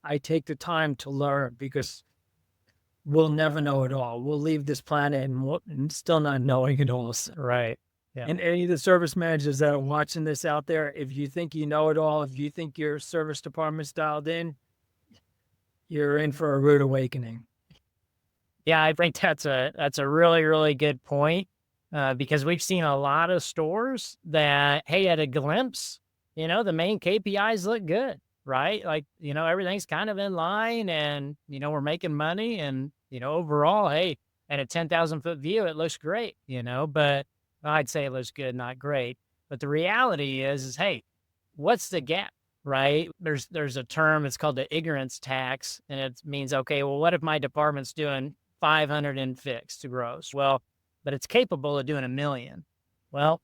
I take the time to learn because we'll never know it all. We'll leave this planet and still not knowing it all. Right. Yeah. And any of the service managers that are watching this out there, if you think you know it all, if you think your service department's dialed in, you're in for a rude awakening. Yeah, I think that's a really, really good point, because we've seen a lot of stores that, hey, at a glimpse, the main KPIs look good, right? Like, everything's kind of in line and, we're making money and, overall, hey, at a 10,000-foot view, it looks great, but I'd say it looks good, not great. But the reality is, hey, what's the gap? Right? There's a term, it's called the ignorance tax, and it means, okay, well, what if my department's doing 500 in fixed gross? Well, but it's capable of doing 1 million. Well,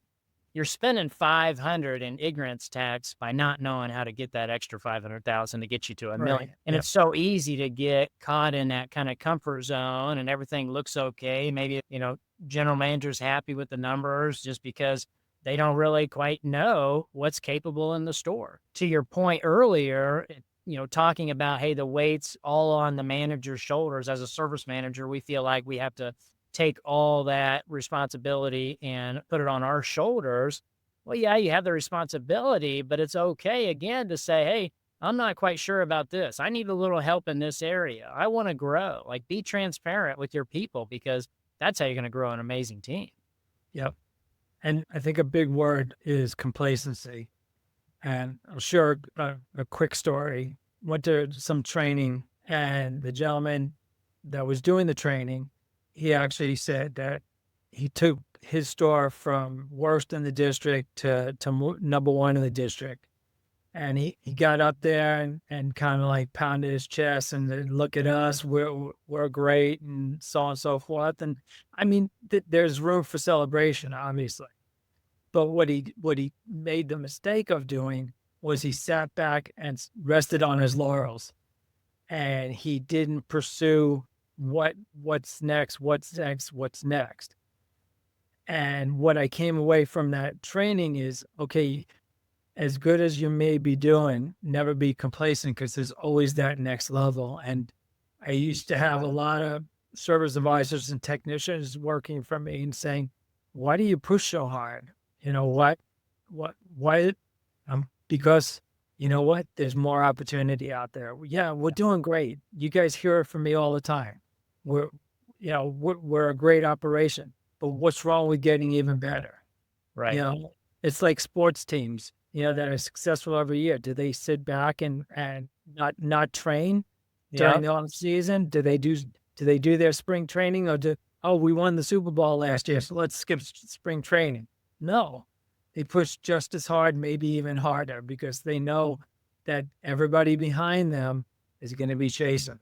you're spending 500 in ignorance tax by not knowing how to get that extra 500,000 to get you to 1 million. Right. And Yep. it's so easy to get caught in that kind of comfort zone and everything looks okay. Maybe, general manager's happy with the numbers just because they don't really quite know what's capable in the store. To your point earlier, talking about, hey, the weight's all on the manager's shoulders. As a service manager, we feel like we have to take all that responsibility and put it on our shoulders. Well, yeah, you have the responsibility, but it's okay again to say, hey, I'm not quite sure about this. I need a little help in this area. I want to grow. Like, be transparent with your people because that's how you're going to grow an amazing team. Yep. And I think a big word is complacency. And I'll share a quick story. Went to some training, and the gentleman that was doing the training, he actually said that he took his store from worst in the district to number one in the district. And he got up there and kind of like pounded his chest and then, look at us, we're great and so on and so forth. And I mean, there's room for celebration, obviously. But what he made the mistake of doing was he sat back and rested on his laurels, and he didn't pursue what's next, what's next, what's next. And what I came away from that training is, okay, as good as you may be doing, never be complacent because there's always that next level. And I used to have a lot of service advisors and technicians working for me and saying, why do you push so hard? Why? Because you know what? There's more opportunity out there. Yeah, we're doing great. You guys hear it from me all the time. We're, we're a great operation, but what's wrong with getting even better? You Right. know, it's like sports teams, that are successful every year. Do they sit back and not train during Yep. the off season? Do they do their spring training or oh, we won the Super Bowl last year, so let's skip spring training? No, they push just as hard, maybe even harder, because they know that everybody behind them is going to be chasing.